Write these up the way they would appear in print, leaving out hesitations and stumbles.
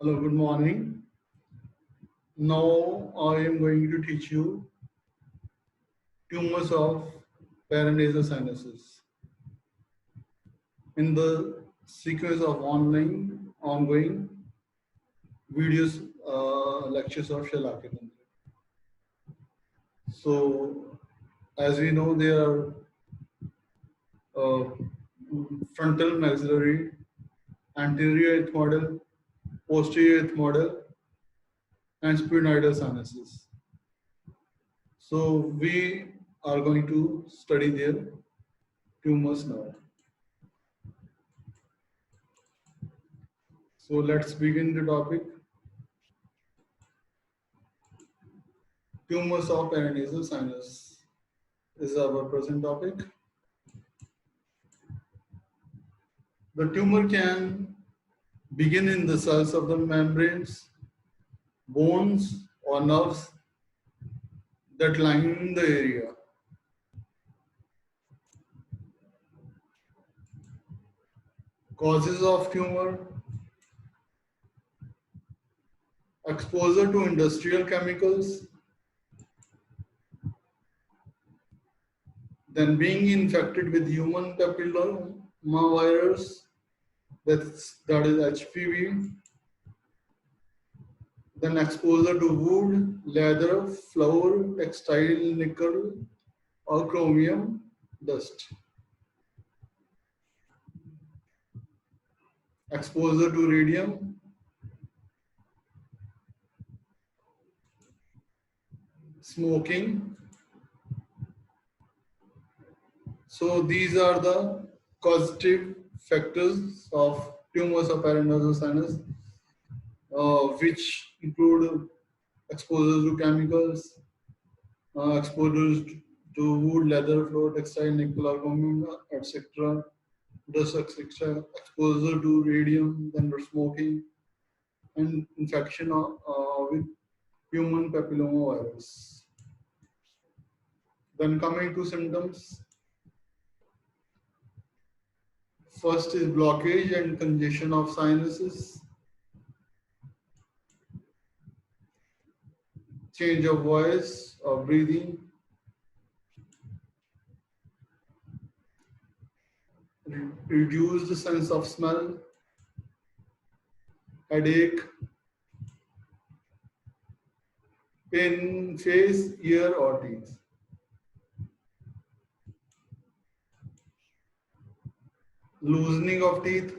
Hello, good morning. Now I am going to teach you tumors of paranasal sinuses in the sequence of ongoing videos lectures of Shalakitandra. So, as we know, there are uh, frontal maxillary, anterior ethmoidal, posterior ethmoidal, and sphenoidal sinuses. So we are going to study their tumors now. So let's begin the topic. Tumors of paranasal sinus is our present topic. The tumor can begin in the cells of the membranes, bones, or nerves that line the area. Causes of tumor: exposure to industrial chemicals, then being infected with human papillomavirus, that is HPV, then exposure to wood, leather, flour, textile, nickel, or chromium dust. Exposure to radium, smoking. So these are the causative factors of tumors of paranasal sinus, which include exposure to chemicals, exposure to wood, leather, flour, textile, nickel, or chromium, etc. Dust, etc. Exposure to radium, then smoking, and infection with human papillomavirus. Then coming to symptoms, first is blockage and congestion of sinuses, change of voice or breathing, reduced sense of smell, headache, pain in face, ear, or teeth. Loosening of teeth,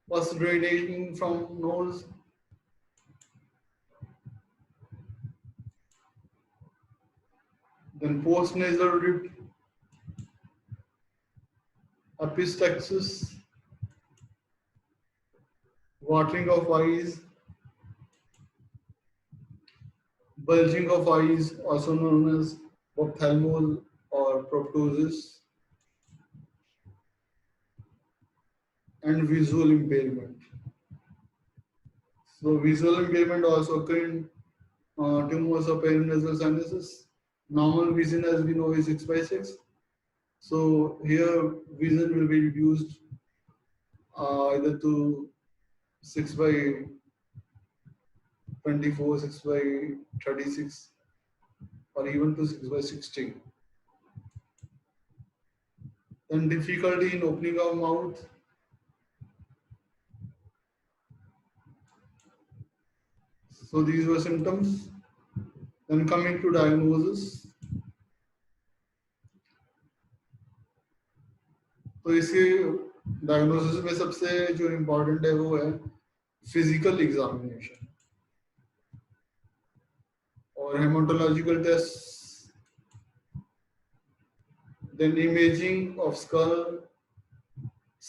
pus draining from nose, then postnasal drip, epistaxis, watering of eyes, bulging of eyes, also known as ophthalmol or proptosis, and visual impairment. So visual impairment also occur in tumors of paranasal sinuses. Normal vision, as we know, is 6/6. So here vision will be reduced either to 6/24, 6/36, or even to 6/16. Then difficulty in opening of mouth, so these were symptoms. Then coming to diagnosis, तो इसके diagnosis में सबसे जो important है वो है physical examination और haematological test, then imaging of skull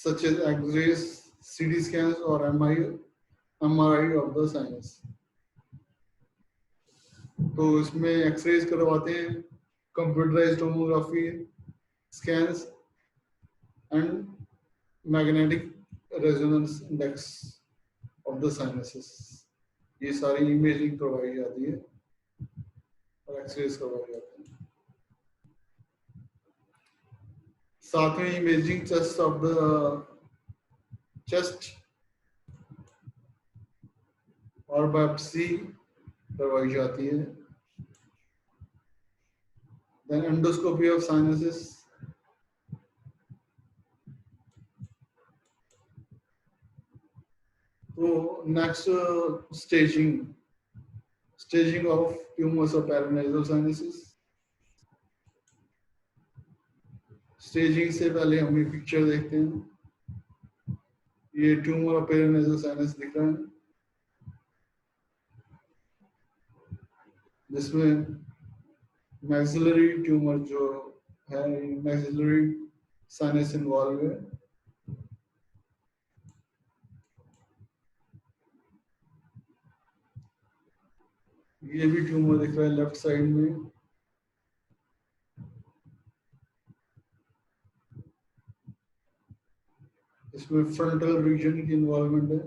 such as X-rays, CT scans और एमआरआई ऑफ द साइनस. तो इसमें एक्सरेज करवाते हैं, computerised tomography, scans and magnetic resonance index of the sinuses. ये सारी इमेजिंग करवाई जाती है और एक्सरेज करवाई जाती है. साथ में imaging test of the chest और बायोप्सी करवाई जाती है। देन एंडोस्कोपी ऑफ साइनसेस, तो next staging of tumours of paranasal sinuses. Staging से पहले हम एक पिक्चर देखते हैं। ये ट्यूमर ऑफ पैरानाइजल साइनस दिख रहा है, जिसमें मैक्सिलरी ट्यूमर जो है, मैक्सिलरी साइनस इन्वॉल्व है। ये भी ट्यूमर दिख रहा है लेफ्ट साइड में। इसमें फ्रंटल रीजन की इन्वॉल्वमेंट है।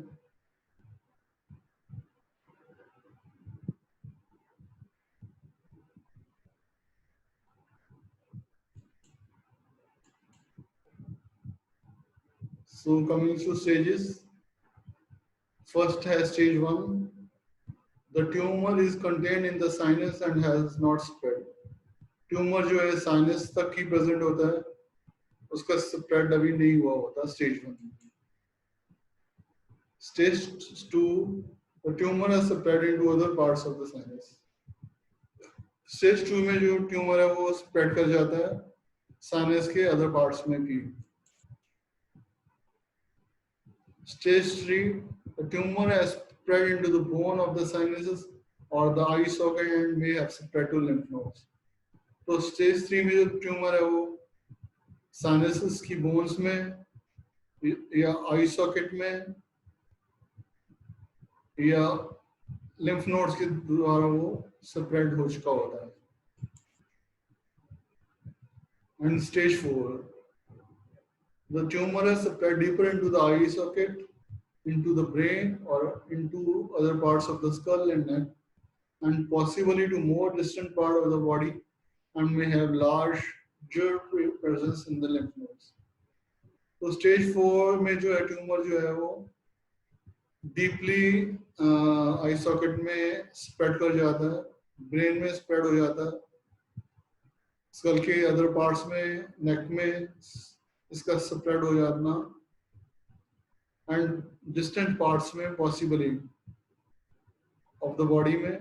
So coming to stages, first has stage 1. The tumor is contained in the sinus and has not spread. Tumour जो है साइनस तक ही प्रेजेंट होता है, उसका स्प्रेड अभी नहीं हुआ होता स्टेज 1 में। Stage 2, the tumor has spread into other parts of the sinus. Stage 2 में जो ट्यूमर है वो स्प्रेड कर जाता है साइनस के अदर पार्ट्स में भी। Stage 3, the tumor has spread into the bone of the sinuses or the eye socket and may have spread to lymph nodes. तो स्टेज 3 में जो ट्यूमर है वो साइनसेस की बोन्स में या आई सॉकेट में या लिम्फ नोड्स के द्वारा वो स्प्रेड हो चुका होता है। And stage 4, the tumor has spread deeper into the eye socket, into the brain, or into other parts of the skull and neck, and possibly to more distant part of the body, and may have larger presence in the lymph nodes. तो stage 4 में जो है tumour जो है वो deeply आई socket में spread कर जाता है, ब्रेन में स्प्रेड हो जाता है, स्कल के अदर पार्ट्स में, नेक में इसका स्प्रेड हो जाना, एंड डिस्टेंट पार्ट्स में पॉसिबली ऑफ द बॉडी में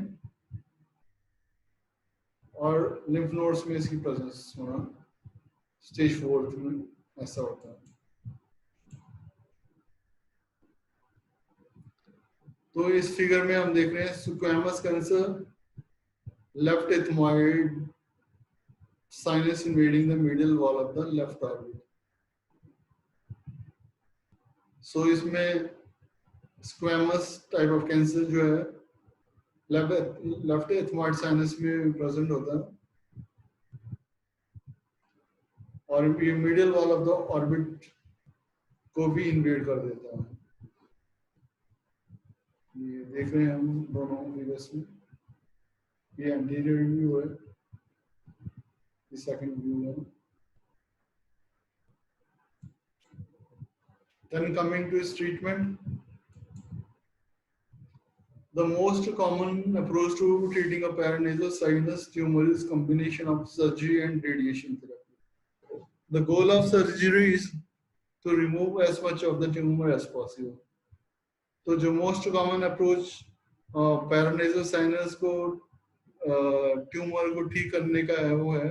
और लिम्फ नोड्स में इसकी प्रेजेंस होना स्टेज 4 में ऐसा होता है। तो इस फिगर में हम देख रहे हैं squamous cancer, left ethmoid sinus invading the middle wall of the left orbit. So इसमें स्क्वैमस टाइप ऑफ कैंसर जो है लेफ्ट एथमॉइड साइनस में प्रेजेंट होता है और ये middle wall of the orbit को भी इन्वेड कर देता है। ये देख रहे हैं हम दोनों फिगर्स में, ये एंटीरियर व्यू है, ये सेकंड व्यू है। Then coming to its treatment, the most common approach to treating a paranasal sinus tumor is combination of surgery and radiation therapy. The goal of surgery is to remove as much of the tumor as possible. तो जो most common approach paranasal sinus को tumour को ठीक करने का है वो है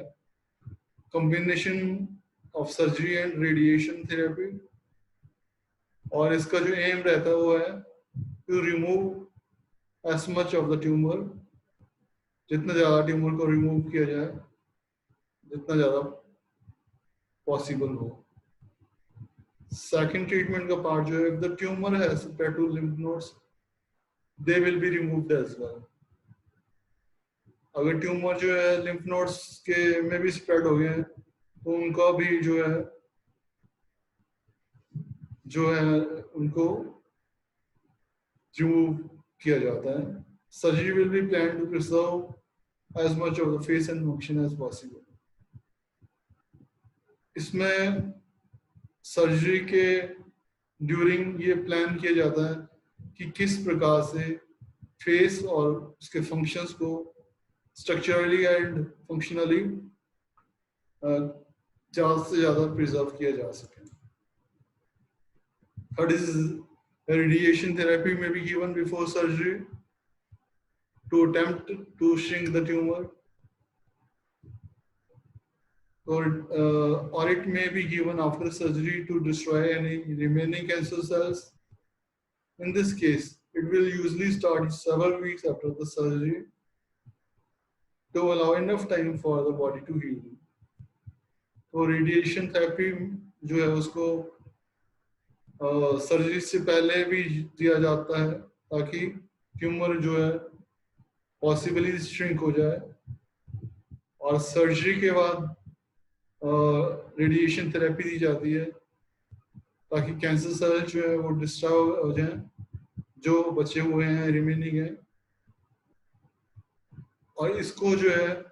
combination of surgery and radiation therapy, और इसका जो एम रहता है वो है to remove as much of the tumour, जितना ज़्यादा ट्यूमर को रिमूव किया जाए जितना ज़्यादा पॉसिबल हो। सेकंड ट्रीटमेंट का पार्ट जो है, if the tumor has spread to lymph nodes, they will be removed as well. अगर ट्यूमर जो है लिम्फ नोड्स के में भी स्प्रेड हो गए हैं तो उनका भी जो है उनको रिमूव किया जाता है। Surgery will be plan to preserve as much of the face and function as possible. इसमें सर्जरी के ड्यूरिंग ये प्लान किया जाता है कि किस प्रकार से फेस और उसके फंक्शंस को स्ट्रक्चरली एंड फंक्शनली ज़्यादा से ज़्यादा प्रिजर्व किया जा सके. Third is radiation therapy may be given before surgery to attempt to shrink the tumor, or it may be given after surgery to destroy any remaining cancer cells. In this case, it will usually start several weeks after the surgery to allow enough time for the body to heal. तो radiation therapy जो है उसको surgery से पहले भी दिया जाता है ताकि ट्यूमर जो है पॉसिबली श्रिंक हो जाए, और सर्जरी के बाद रेडिएशन थेरेपी दी जाती है ताकि कैंसर सेल जो है वो डिस्ट्रॉय हो जाए, जो बचे हुए हैं रिमेनिंग है, और इसको जो है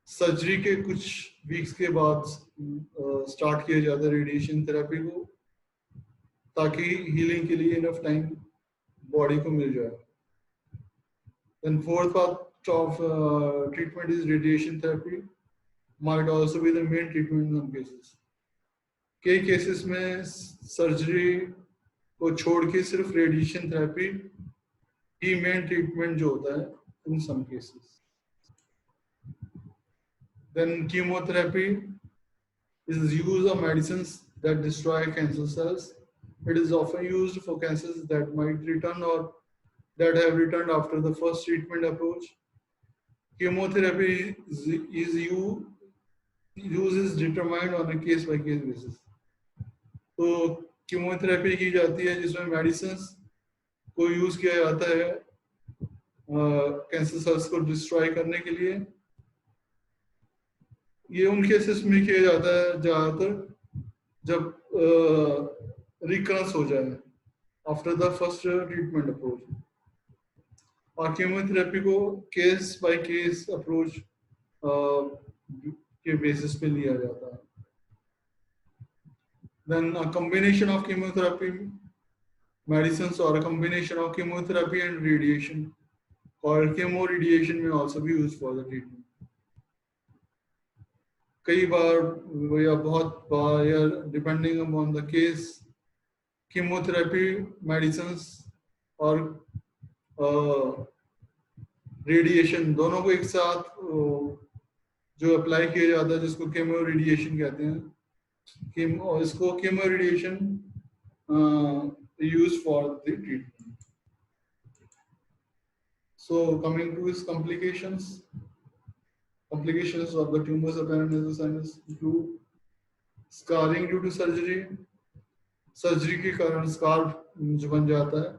सर्जरी के कुछ वीक्स के बाद स्टार्ट किया जाता है रेडिएशन थेरेपी को, ताकि हीलिंग के लिए इनफ टाइम बॉडी को मिल जाए. Then fourth part of treatment is radiation therapy. Might also be the main treatment in some cases. कई केसेस में सर्जरी को छोड़ के सिर्फ रेडिएशन थेरेपी ही मेन ट्रीटमेंट जो होता है in some cases. Then chemotherapy is the use of medicines that destroy cancer cells. It is often used for cancers that might return or that have returned after the first treatment approach. Chemotherapy use is determined on a case by case basis. तो chemotherapy की जाती है जिसमें medicines को use किया जाता है cancer cells को डिस्ट्रॉय करने के लिए. ये उन केसेस में किया जाता है ज्यादातर जब रिकरेंस हो जाए after the first treatment approach, और कीमोथेरेपी को केस बाय केस अप्रोच के बेसिस पे लिया जाता है. Then a combination of chemotherapy, medicines, or a combination of chemotherapy and radiation called chemoradiation may also be used for the treatment. कई बार या बहुत बार या depending upon the case, chemotherapy, medicines और radiation दोनों को एक साथ जो अप्लाई किया जाता है जिसको chemoradiation कहते हैं. इसको chemoradiation used for the treatment. So coming to its complications of the tumors of nasal sinus include scarring due to surgery. Surgery के कारण स्कार जो बन जाता है.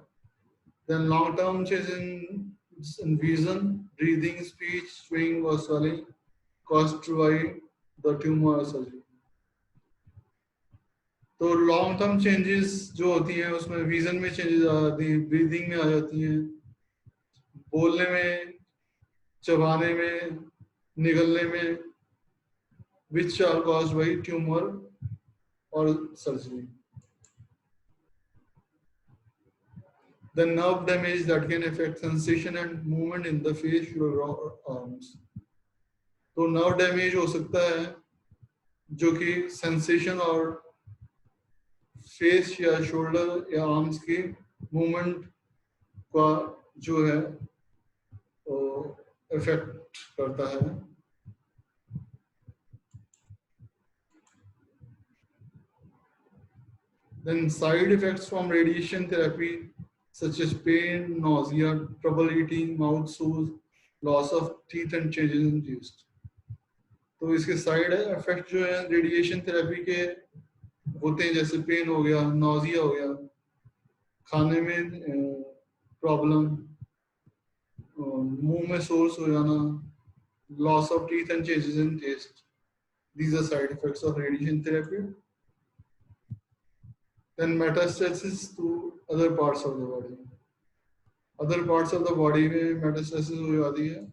Then long term changes in vision, breathing, speech, swing or swelling caused by the tumor or surgery. तो long term changes जो होती हैं उसमें विजन में चेंजेस आ जाती हैं, ब्रीदिंग में आ जाती हैं, बोलने में, चबाने में, निगलने में, which are caused by tumor or surgery. The nerve damage that can affect sensation and movement in the face or arms. तो नर्व डैमेज हो सकता है जो कि सेंसेशन और फेस या शोल्डर या आर्म्स की मूवमेंट का जो है इफेक्ट करता है. Then side effects from radiation therapy such as pain, nausea, trouble eating, mouth sores, loss of teeth and changes in taste. तो इसके साइड इफेक्ट जो है रेडिएशन थेरेपी के होते हैं, जैसे पेन हो गया, नॉजिया हो गया, खाने में प्रॉब्लम, मुंह में सोर्स हो जाना, loss of teeth and changes in taste. These are side effects of radiation therapy. Then metastasis to other parts of the body. Other parts of the body में metastasis हो जाती है,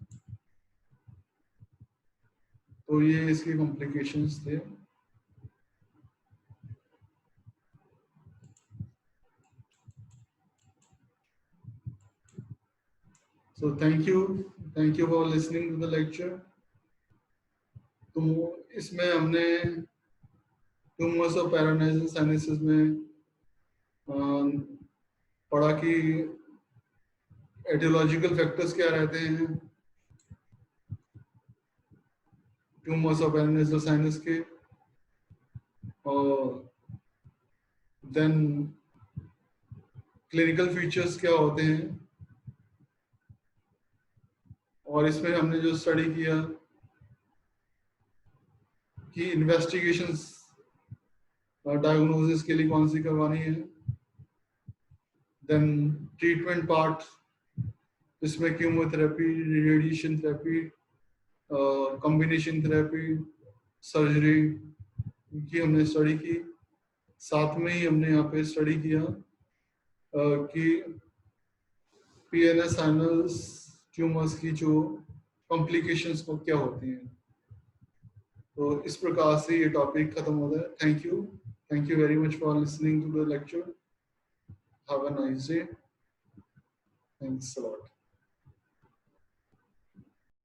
तो ये इसके complications थे. So thank you for listening to the lecture. तो इसमें हमने ट्यूमर्स और पैरानाइजल साइनसेस में पढ़ा कि एटियोलॉजिकल फैक्टर्स क्या रहते हैं ट्यूमर्स और पैरानाइजल साइनस के, और देन क्लिनिकल फीचर्स क्या होते हैं, और इसमें हमने जो स्टडी किया कि इन्वेस्टिगेशंस डायग्नोसिस के लिए कौन सी करवानी है, देन ट्रीटमेंट पार्ट इसमें chemotherapy, radiation therapy, combination therapy, surgery की हमने स्टडी की। साथ में ही हमने यहाँ पे स्टडी किया कि पीएनएस साइनस ट्यूमर्स की जो कॉम्प्लिकेशंस को क्या होती हैं। तो इस प्रकार से ये टॉपिक खत्म होता है। Thank you very much for listening to the lecture. Have a nice day. Thanks a lot.